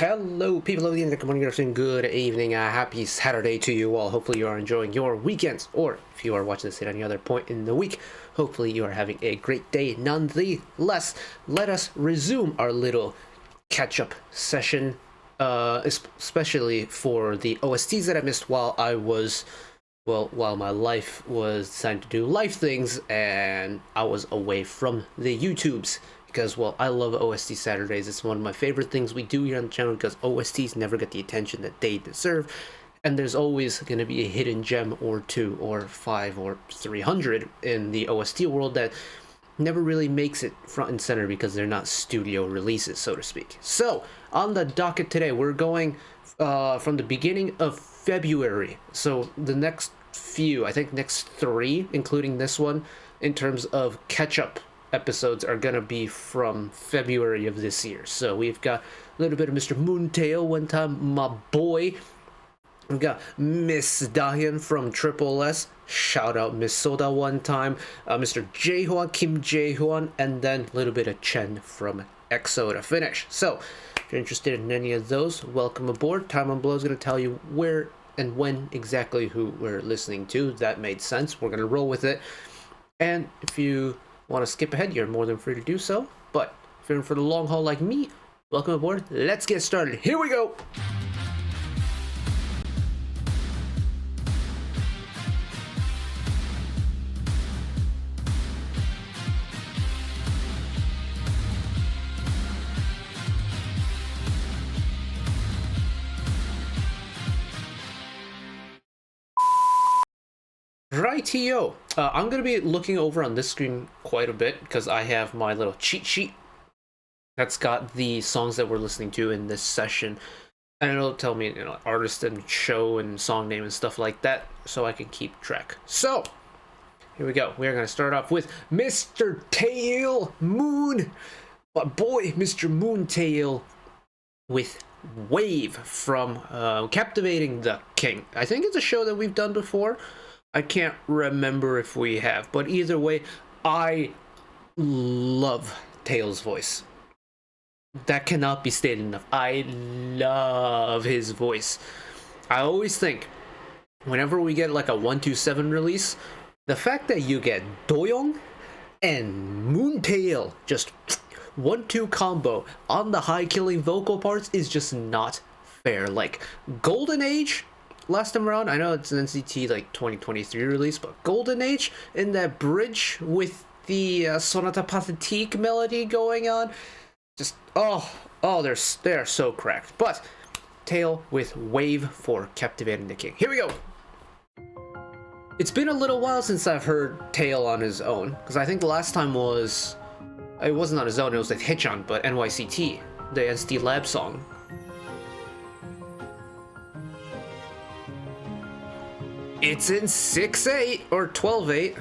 Hello people of the internet, good morning, good afternoon, good evening, happy Saturday to you all. Hopefully you are enjoying your weekends, or if you are watching this at any other point in the week, hopefully you are having a great day nonetheless. Let us resume our little catch-up session, especially for the OSTs that I missed while my life was deciding to do life things and I was away from the YouTubes. Because, well, I love OST Saturdays. It's one of my favorite things we do here on the channel because OSTs never get the attention that they deserve. And there's always going to be a hidden gem or two or 5 or 300 in the OST world that never really makes it front and center because they're not studio releases, so to speak. So, on the docket today, we're going from the beginning of February. So, the next few, I think next 3, including this one, in terms of catch-up episodes are gonna be from February of this year. So we've got a little bit of Mr. Taeil one time, my boy. We've got Miss DaHyun from tripleS. Shout out Miss Soda one time. Mr. Jae Hwan, Jae Hwan, and then a little bit of Chen from EXO to finish. So if you're interested in any of those, welcome aboard. Time on Below is gonna tell you where and when exactly who we're listening to. That made sense. We're gonna roll with it. And if you want to skip ahead, you're more than free to do so. But if you're in for the long haul like me, welcome aboard. Let's get started. Here we go. Rightio. I'm going to be looking over on this screen quite a bit because I have my little cheat sheet that's got the songs that we're listening to in this session. And it'll tell me, artist and show and song name and stuff like that so I can keep track. So, here we go. We're going to start off with Mr. Taeil Moon. My boy, Mr. Taeil with Wave from Captivating the King. I think it's a show that we've done before. I can't remember if we have, but either way, I love Taeil's voice. That cannot be stated enough. I love his voice. I always think, whenever we get like a 127 release, the fact that you get Doyoung and Taeil, just 1-2 combo on the high killing vocal parts is just not fair. Like, Golden Age, last time around, I know it's an NCT like 2023 release, but Golden Age in that bridge with the Sonata Pathétique melody going on, just they're so cracked. But Taeil with Wave for Captivating the King. Here we go. It's been a little while since I've heard Taeil on his own, because I think the last time it wasn't on his own, it was with Haechan, but NYCT, the NCT Lab song. It's in 6/8 or 12/8.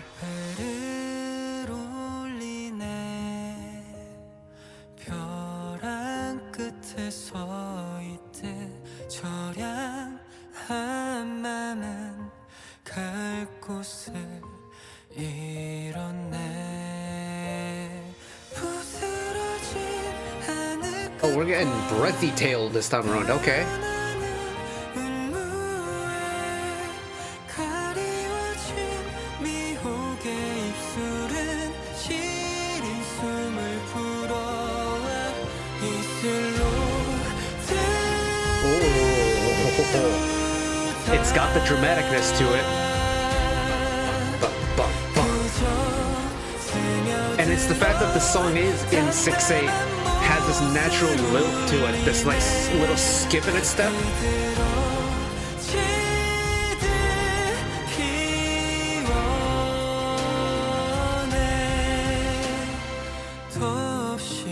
Oh, we're getting breathy Taeil this time around. Okay. It's got the dramaticness to it. And it's the fact that the song is in 6/8, has this natural lilt to it, this nice little skip in its step.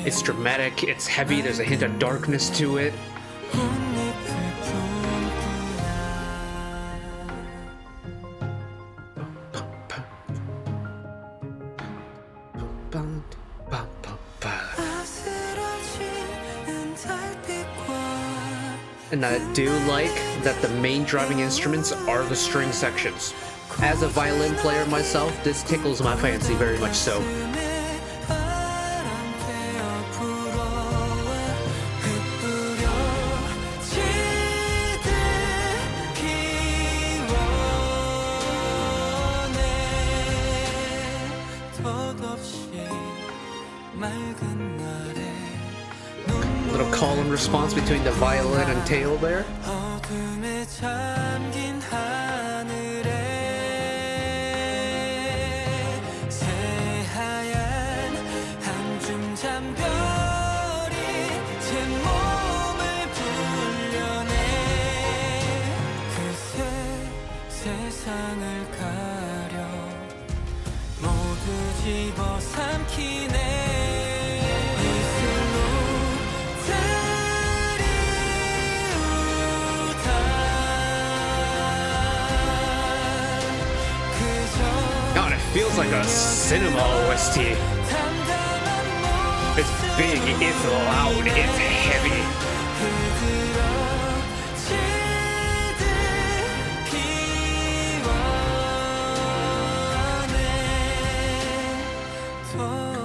It's dramatic, it's heavy, there's a hint of darkness to it. And I do like that the main driving instruments are the string sections. As a violin player myself, this tickles my fancy very much so. call and response between the violin and Taeil there. 어둠에 잠긴 하늘에 새하얀 한줌 잔별이 제 몸을 불려내 그새 세상을 가려 모두 집어삼키네 God, it feels like a cinema OST. It's big, it's loud, it's heavy.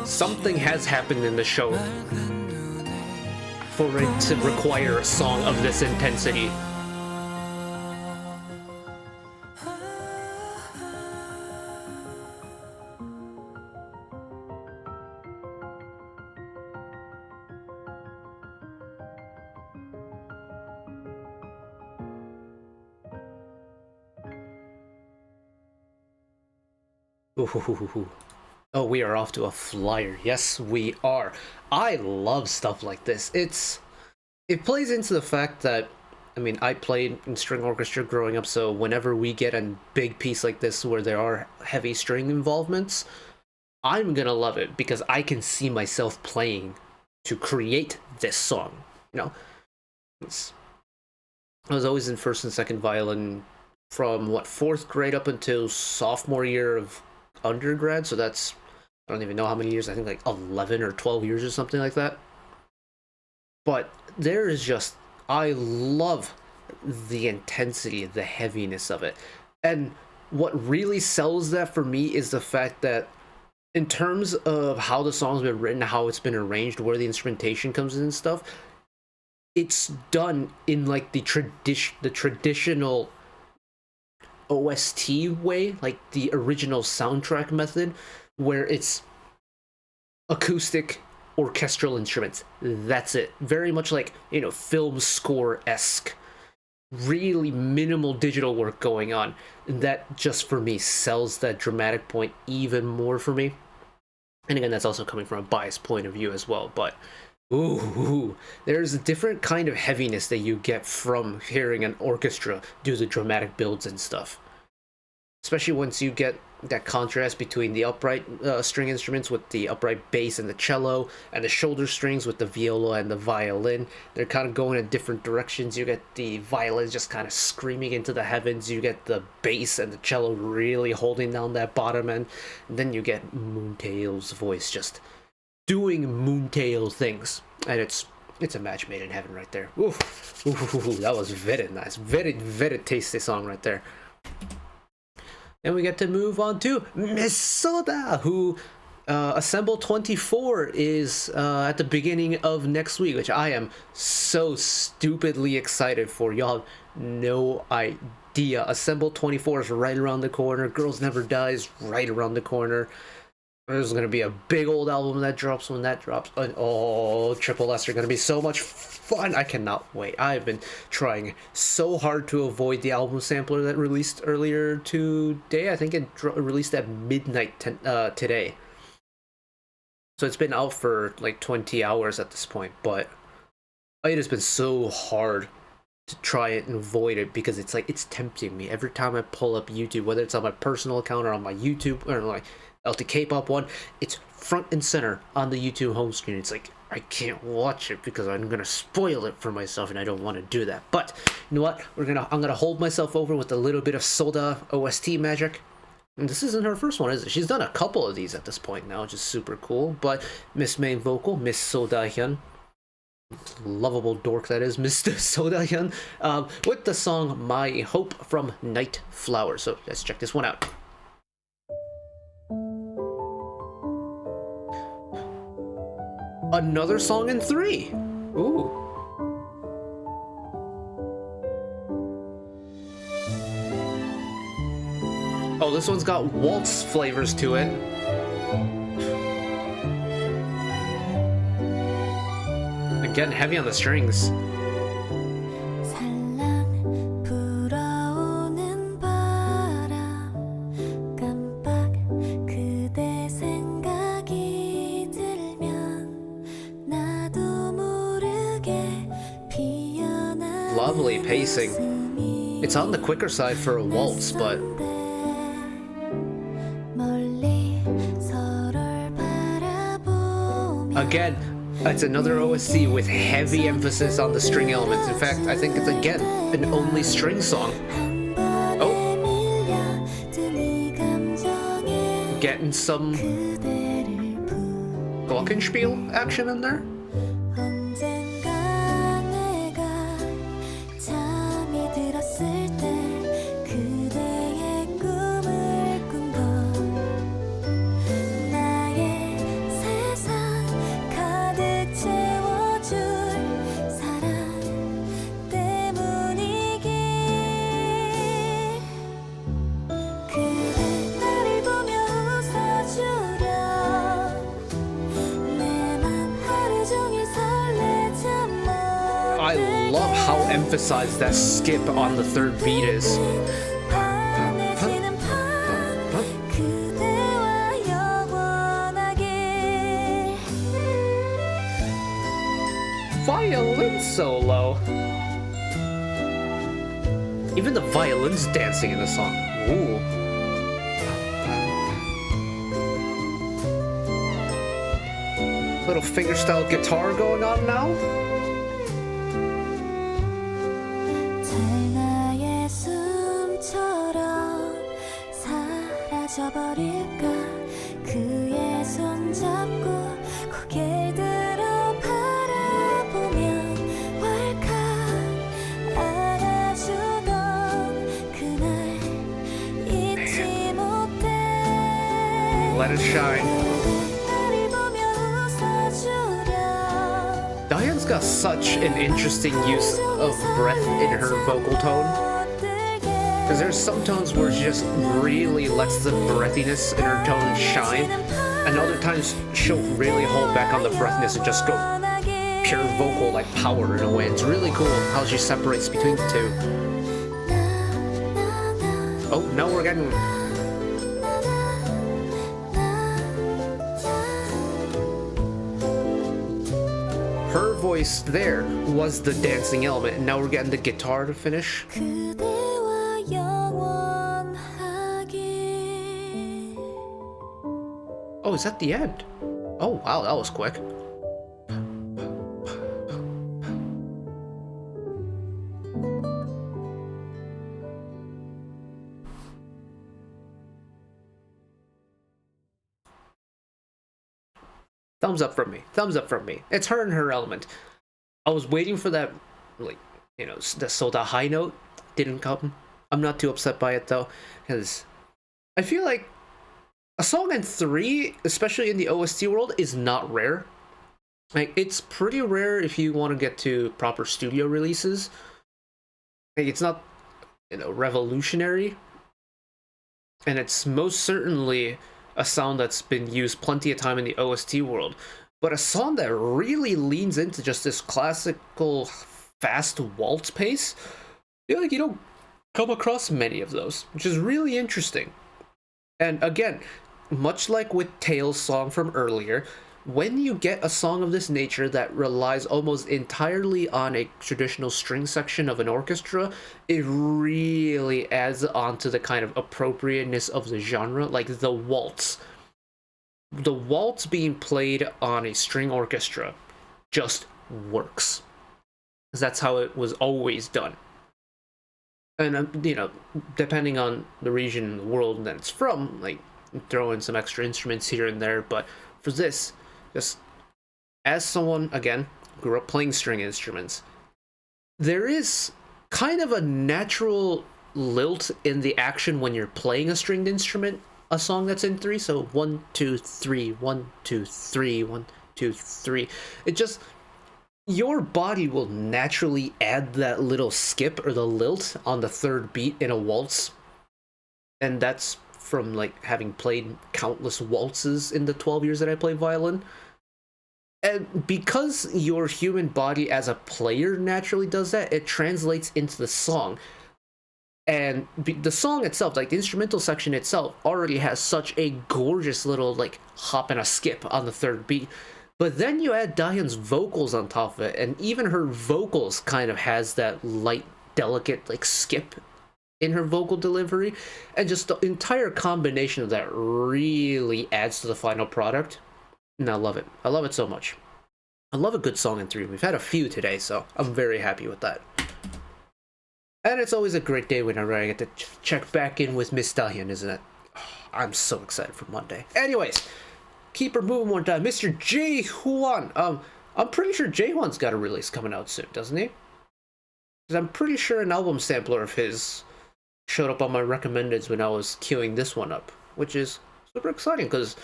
Something has happened in the show for it to require a song of this intensity. Ooh. Oh, we are off to a flyer. Yes, we are. I love stuff like this. It plays into the fact that, I mean, I played in string orchestra growing up, so whenever we get a big piece like this where there are heavy string involvements, I'm gonna love it because I can see myself playing to create this song. You know, I was always in first and second violin from what, 4th grade up until sophomore year of undergrad, so that's, I don't even know how many years, I think like 11 or 12 years or something like that. But there is just, I love the intensity, the heaviness of it. And what really sells that for me is the fact that in terms of how the song's been written, how it's been arranged, where the instrumentation comes in and stuff, it's done in like the traditional OST way, like the original soundtrack method, where it's acoustic orchestral instruments. That's it. Very much like, you know, film score-esque. Really minimal digital work going on. And that just for me sells that dramatic point even more for me. And again, that's also coming from a biased point of view as well, but ooh, there's a different kind of heaviness that you get from hearing an orchestra do the dramatic builds and stuff. Especially once you get that contrast between the upright string instruments with the upright bass and the cello, and the shoulder strings with the viola and the violin. They're kind of going in different directions. You get the violin just kind of screaming into the heavens. You get the bass and the cello really holding down that bottom end. And then you get Moontail's voice just doing Moontail things, and it's a match made in heaven right there. Ooh, that was very nice, very tasty song right there. And we get to move on to Miss Soda, who Assemble 24 is at the beginning of next week, which I am so stupidly excited for. Y'all have no idea. Assemble 24 is right around the corner. Girls Never Die is right around the corner. There's going to be a big old album that drops when that drops. And oh, tripleS are going to be so much fun. I cannot wait. I've been trying so hard to avoid the album sampler that released earlier today. I think it released at midnight today. So it's been out for like 20 hours at this point. But it has been so hard to try it and avoid it because it's like, it's tempting me. Every time I pull up YouTube, whether it's on my personal account or on my YouTube or like LT K-pop one, it's front and center on the YouTube home screen. It's like, I can't watch it because I'm gonna spoil it for myself, and I don't want to do that. But you know what? I'm gonna hold myself over with a little bit of Soda OST magic. And this isn't her first one, is it? She's done a couple of these at this point now, which is super cool. But Miss Main Vocal, Miss Seo DaHyun, lovable dork that is, Mr. Seo DaHyun, with the song My Hope from Night Flower. So let's check this one out. Another song in 3. Ooh. Oh, this one's got waltz flavors to it. Getting heavy on the strings. 살랑 불어오는 바람 깜빡 그대 생각이 들면 나도 모르게 피어나 Lovely pacing. It's on the quicker side for a waltz, but 멀리 서로를 바라보며 again, it's another OST with heavy emphasis on the string elements. In fact, I think it's again an only string song. Oh, getting some glockenspiel action in there. 언젠가 내가 잠이 들었을 때 그대의 꿈을 꾼 건 나의 세상 가득 채워줄 사랑 때문이길 그대 나를 보며 웃어주려 내 맘 하루 종일 설레자 I love how emphasized that skip on the third beat is. 환해지는 밤 그대와 영원하게 Violin solo. Even the violin's dancing in the song. Ooh. Little fingerstyle guitar going on now. 잘 나의 숨처럼 사라져버릴까 그의 손잡고 고개 들어 바라보면 왈칵 안아주던 그날 잊지 못해 Let it shine. 나를 보며 웃어주려 Diane's got such an interesting use of breath in her vocal tone. Because there's some tones where she just really lets the breathiness in her tone shine, and other times she'll really hold back on the breathiness and just go pure vocal, like power in a way. It's really cool how she separates between the two. Oh, now we're getting... Her voice there was the dancing element, and now we're getting the guitar to finish. 그대와 영원하게 Oh, is that the end? Oh, wow, that was quick. Thumbs up from me. Thumbs up from me. It's her and her element. I was waiting for that, like, you know, the Seo DaHyun note. Didn't come. I'm not too upset by it, though, because I feel like a song in 3, especially in the OST world, is not rare. Like, it's pretty rare if you want to get to proper studio releases. Like, it's not, you know, revolutionary. And it's most certainly a sound that's been used plenty of time in the OST world. But a song that really leans into just this classical fast waltz pace, I feel like you don't come across many of those, which is really interesting. And again, much like with Taeil's song from earlier, when you get a song of this nature that relies almost entirely on a traditional string section of an orchestra, it really adds on to the kind of appropriateness of the genre, like the waltz. The waltz being played on a string orchestra just works. Because that's how it was always done. And, you know, depending on the region in the world that it's from, like, throw in some extra instruments here and there, but for this, just as someone, again, grew up playing string instruments, there is kind of a natural lilt in the action when you're playing a stringed instrument, a song that's in 3. So 1, 2, 3, 1, 2, 3, 1, 2, 3. It just, your body will naturally add that little skip or the lilt on the third beat in a waltz. And that's from, like, having played countless waltzes in the 12 years that I played violin. And because your human body as a player naturally does that, it translates into the song. And the song itself, like the instrumental section itself, already has such a gorgeous little like hop and a skip on the third beat. But then you add DaHyun's vocals on top of it, and even her vocals kind of has that light, delicate like skip in her vocal delivery, and just the entire combination of that really adds to the final product. And I love it. I love it so much. I love a good song in 3. We've had a few today, so I'm very happy with that. And it's always a great day whenever I get to check back in with Miss DaHyun, isn't it? I'm so excited for Monday. Anyways, keep her moving one time. Mr. Jae Hwan. I'm pretty sure Jae Hwan's got a release coming out soon, doesn't he? Because I'm pretty sure an album sampler of his showed up on my recommendeds when I was queuing this one up, which is super exciting because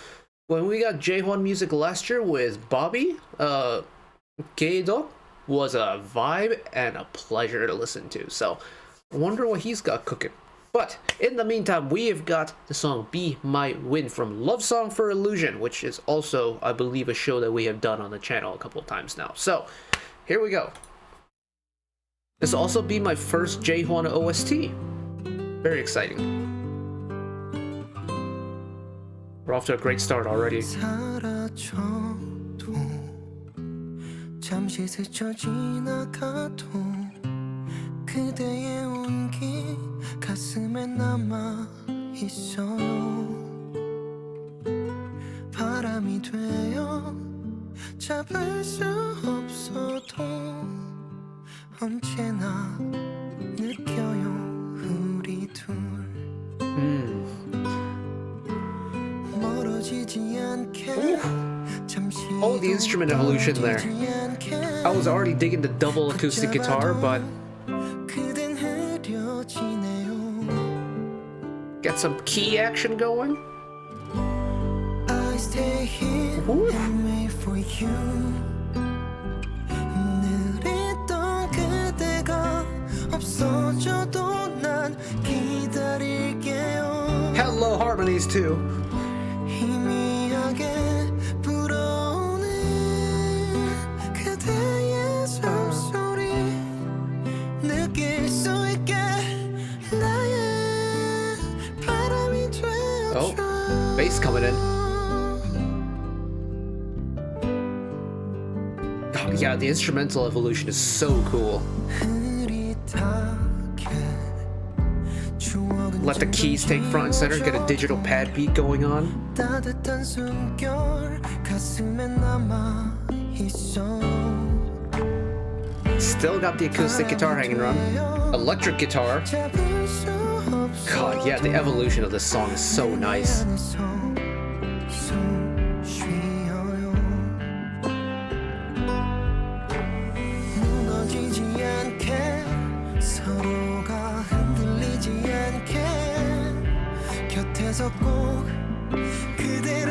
when we got Jae Hwan music last year with Bobby, Geido was a vibe and a pleasure to listen to. So I wonder what he's got cooking. But in the meantime, we have got the song Be My Win from Love Song for Illusion, which is also, I believe, a show that we have done on the channel a couple of times now. So here we go. This will also be my first Jae Hwan OST. Very exciting. We're off to a great start already. 잠시 스쳐 지나가도 그대의 온기 가슴에 남아 있어요. 바람이 되어 잡을 수 없어도 언제나 느껴요 우리 둘. 멀어지지 않게. Oh, the instrument evolution there. I was already digging the double acoustic guitar, but get some key action going. I stay here and wait for you. 늘 있던 그대가 없어져도 난 기다릴게요. Hello harmonies too. Oh, bass coming in. Oh, yeah, the instrumental evolution is so cool. Let the keys take front and center, get a digital pad beat going on. Still got the acoustic guitar hanging around. Electric guitar. God, yeah, the evolution of this song is so nice.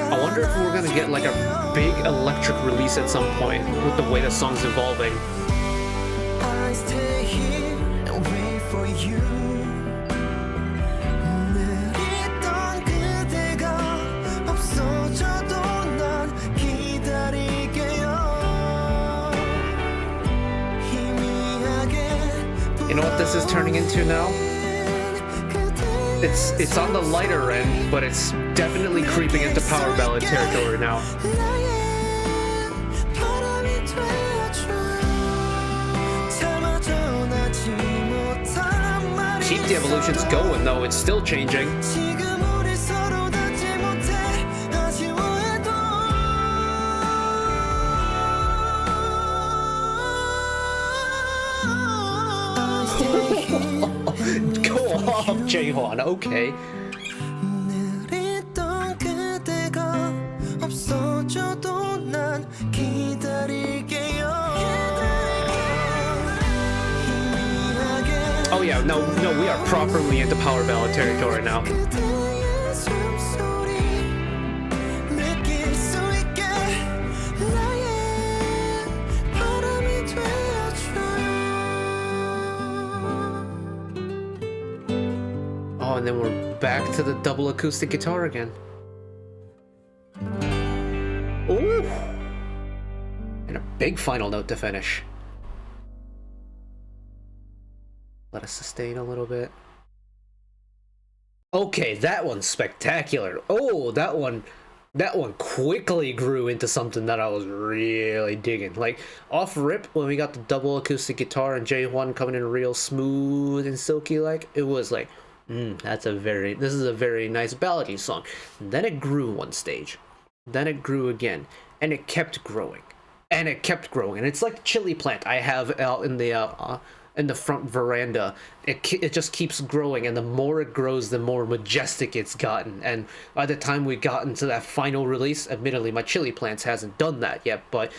I wonder if we're gonna get like a big electric release at some point with the way the song's evolving. I stay here and wait for you. You know what this is turning into now? It's on the lighter end, but it's definitely creeping into power ballad territory now. Keep the evolutions going though, it's still changing. Go off, Jae Hwan, okay. Oh yeah, no, we are properly into power ballad territory now. Oh, and then we're back to the double acoustic guitar again. Ooh! big final note to finish. Let us sustain a little bit. Okay, that one's spectacular. Oh, that one quickly grew into something that I was really digging. Like, off rip, when we got the double acoustic guitar and Jae Hwan coming in real smooth and silky, like, it was like, this is a very nice ballady song. And then it grew one stage. Then it grew again. And it kept growing. And it kept growing. And it's like the chili plant I have out in the front veranda. It just keeps growing, and the more it grows, the more majestic it's gotten. And by the time we got into that final release, admittedly my chili plants hasn't done that yet, but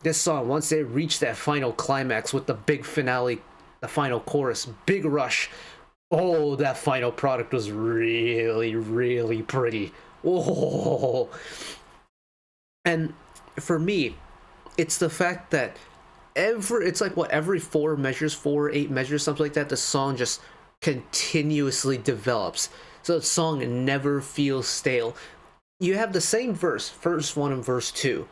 this song, once it reached that final climax with the big finale, the final chorus, big rush, oh, that final product was really, really pretty. Oh, and for me, it's the fact that it's like every 4 or 8 measures, something like that, the song just continuously develops, so the song never feels stale. You have the same verse 1 and verse 2,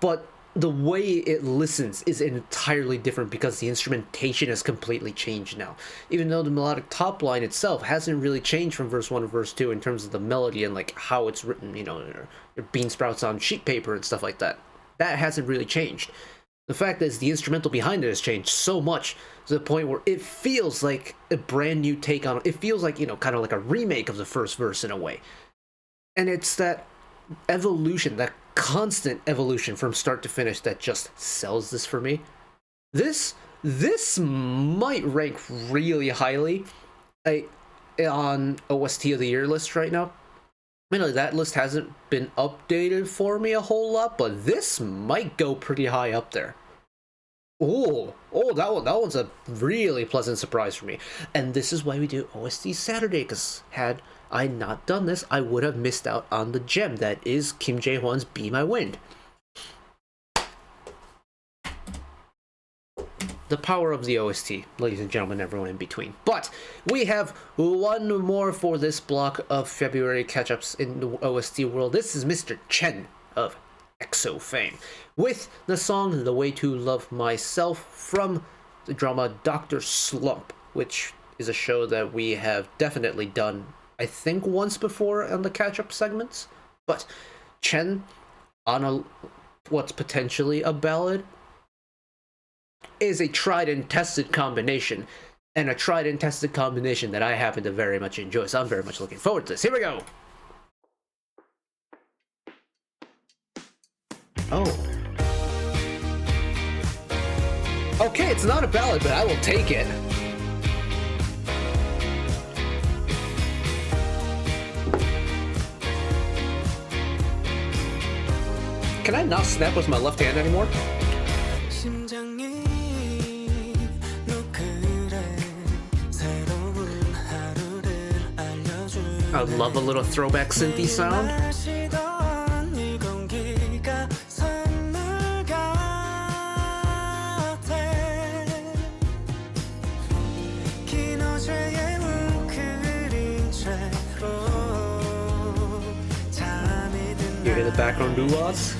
but the way it listens is entirely different because the instrumentation has completely changed now, even though the melodic top line itself hasn't really changed from verse 1 to verse 2 in terms of the melody and like how it's written, your bean sprouts on sheet paper and stuff like that. That hasn't really changed. The fact is, the instrumental behind it has changed so much to the point where it feels like a brand new take on it. It feels like, kind of like a remake of the first verse in a way. And it's that evolution, that constant evolution from start to finish that just sells this for me. This might rank really highly on OST of the year list right now. I mean, that list hasn't been updated for me a whole lot, but this might go pretty high up there. Oh, that one's a really pleasant surprise for me. And this is why we do OST Saturday, because had I not done this, I would have missed out on the gem that is Kim Jae Hwan's Be My Wind. The power of the OST, ladies and gentlemen, everyone in between. But we have one more for this block of February catch-ups in the OST world. This is Mr. Chen of EXO fame, with the song The Way to Love Myself from the drama Dr. Slump, which is a show that we have definitely done, I think, once before on the catch-up segments. But Chen on what's potentially a ballad is a tried and tested combination, and a tried and tested combination that I happen to very much enjoy, so I'm very much looking forward to this. Here we go. Oh. Okay, it's not a ballad, but I will take it. Can I not snap with my left hand anymore? I love a little throwback synthy sound. You hear the background doo-wahs?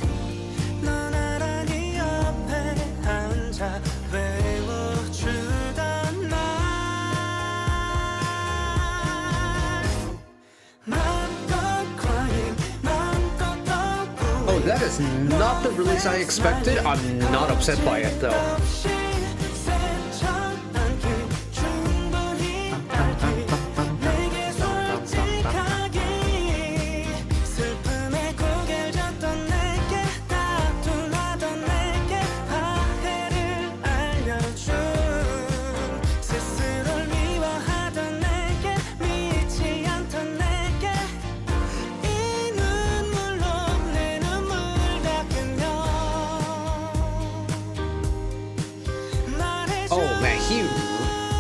That is not the release I expected. I'm not upset by it though.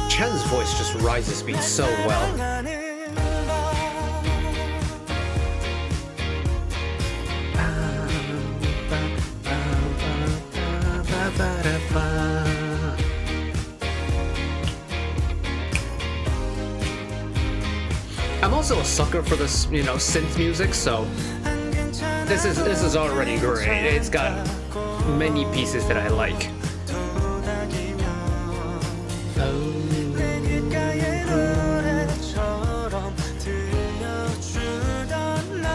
Chen's voice just rises beat so well. I'm also a sucker for this, synth music, so this is already great. It's got many pieces that I like. 내 귓가에 노래처럼 들려주던 날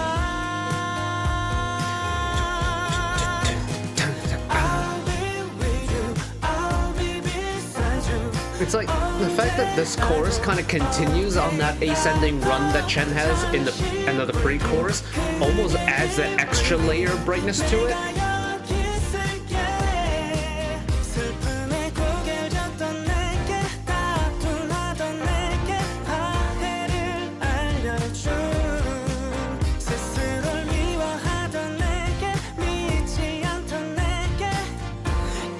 I'll be with you, I'll be beside you. It's like the fact that this chorus kind of continues on that ascending run that Chen has in the end of the pre-chorus, almost adds that extra layer of brightness to it. 여기 있을게. 슬픔에 고개를 졌던 내게 다툼하던 내게 화해를 알려줘. 스스로를 미워하던 내게 믿지 않던 내게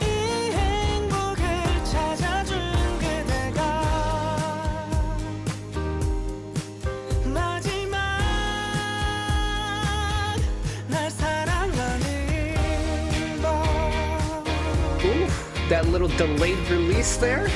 이 행복을 찾아준 그대가 마지막 날 사랑하는 법. Ooh, that little delayed release there.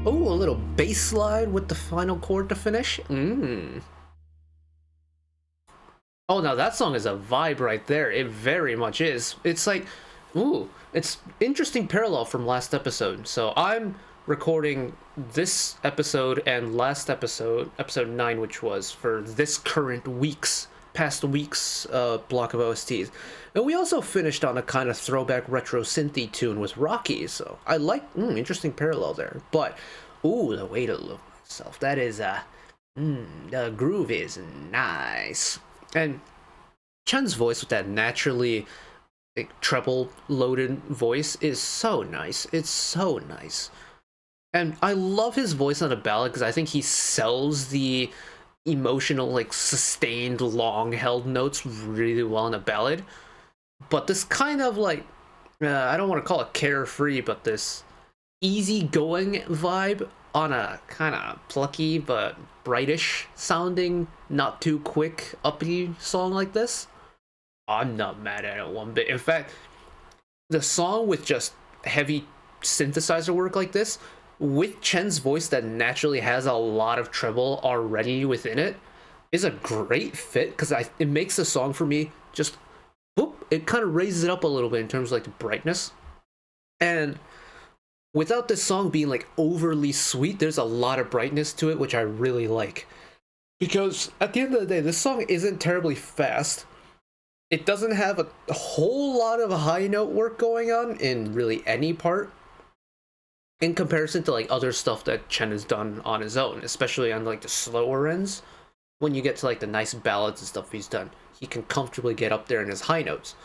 Oh, a little bass slide with the final chord to finish. Oh, now that song is a vibe right there. It very much is. It's like, ooh, it's interesting parallel from last episode. So I'm recording this episode and last episode, episode 9, which was for this current past week's block of OSTs. And we also finished on a kind of throwback retro synthy tune with Rocky. So I like, interesting parallel there. But, ooh, the way to look myself. That is, the groove is nice. And Chen's voice with that naturally treble loaded voice is so nice. It's so nice. And I love his voice on a ballad because I think he sells the emotional, like sustained, long held notes really well in a ballad. But this kind of like, I don't want to call it carefree, but this easygoing vibe on a kind of plucky but brightish sounding, not too quick, uppity song like this, I'm not mad at it one bit. In fact, the song with just heavy synthesizer work like this, with Chen's voice that naturally has a lot of treble already within it, is a great fit because it makes the song for me just, whoop, it kind of raises it up a little bit in terms of like the brightness. And without this song being like overly sweet, there's a lot of brightness to it, which I really like. Because at the end of the day, this song isn't terribly fast. It doesn't have a whole lot of high note work going on in really any part, in comparison to like other stuff that Chen has done on his own, especially on like the slower ends. When you get to like the nice ballads and stuff he's done, he can comfortably get up there in his high notes.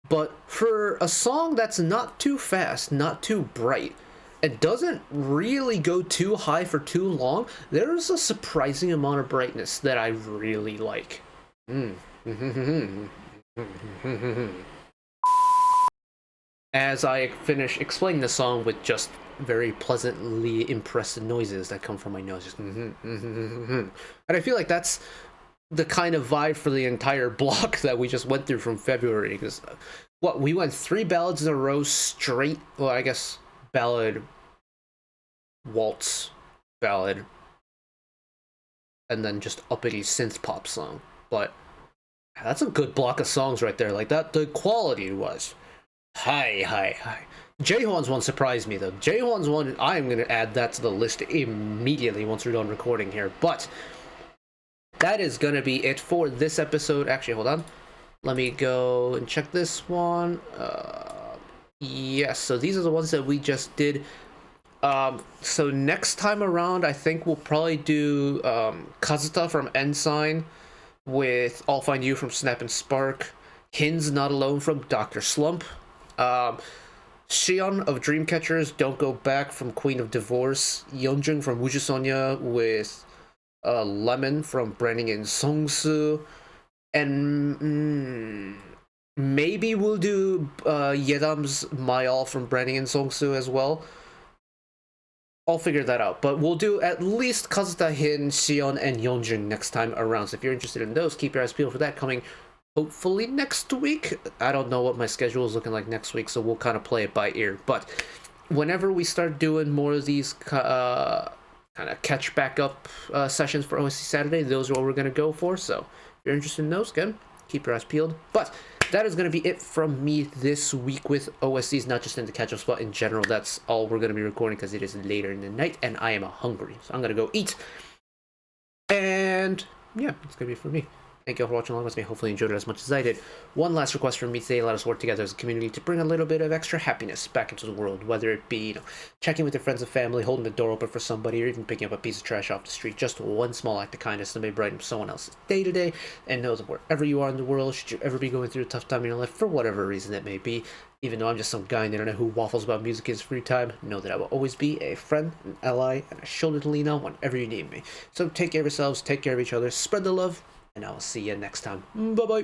But for a song that's not too fast, not too bright, and doesn't really go too high for too long, there's a surprising amount of brightness that I really like. As I finish explaining the song with just very pleasantly impressed noises that come from my nose, just and I feel like that's the kind of vibe for the entire block that we just went through from February. Because we went 3 ballads in a row straight. Well, I guess ballad, waltz, ballad, and then just uppity synth pop song. But that's a good block of songs right there. Like that, the quality was high. Jae Hwan's one surprised me though. Jae Hwan's one, I'm gonna add that to the list immediately once we're done recording here. But that is gonna be it for this episode. Actually, hold on. Let me go and check this one. Yes, so these are the ones that we just did. So next time around, I think we'll probably do Kazuta from Ensign with I'll Find You from Snap and Spark, Hin's Not Alone from Dr. Slump, Xion of Dreamcatchers, Don't Go Back from Queen of Divorce, Yeonjung from Wuju Sonya with Lemon from Branding in Songsu, and maybe we'll do Yedam's My All from Branding in Songsu as well. I'll figure that out, but we'll do at least Kazuta, Hin, Xion, and Yeonjung next time around. So if you're interested in those, keep your eyes peeled for that coming hopefully next week. I don't know what my schedule is looking like next week, so we'll kind of play it by ear. But whenever we start doing more of these kind of catch back up sessions for OST Saturday, those are what we're going to go for. So if you're interested in those, again, keep your eyes peeled. But that is going to be it from me this week with OSTs, not just in the catch-up spot in general. That's all we're going to be recording because it is later in the night and I am hungry. So I'm going to go eat. And yeah, it's going to be it for me. Thank you all for watching along with me. Hopefully you enjoyed it as much as I did. One last request from me today: let us work together as a community to bring a little bit of extra happiness back into the world, whether it be, checking with your friends and family, holding the door open for somebody, or even picking up a piece of trash off the street. Just one small act of kindness that may brighten someone else's day to day. And know that wherever you are in the world, should you ever be going through a tough time in your life, for whatever reason it may be, even though I'm just some guy on the internet who waffles about music in his free time, know that I will always be a friend, an ally, and a shoulder to lean on whenever you need me. So take care of yourselves, take care of each other, spread the love, and I will see you next time. Bye-bye.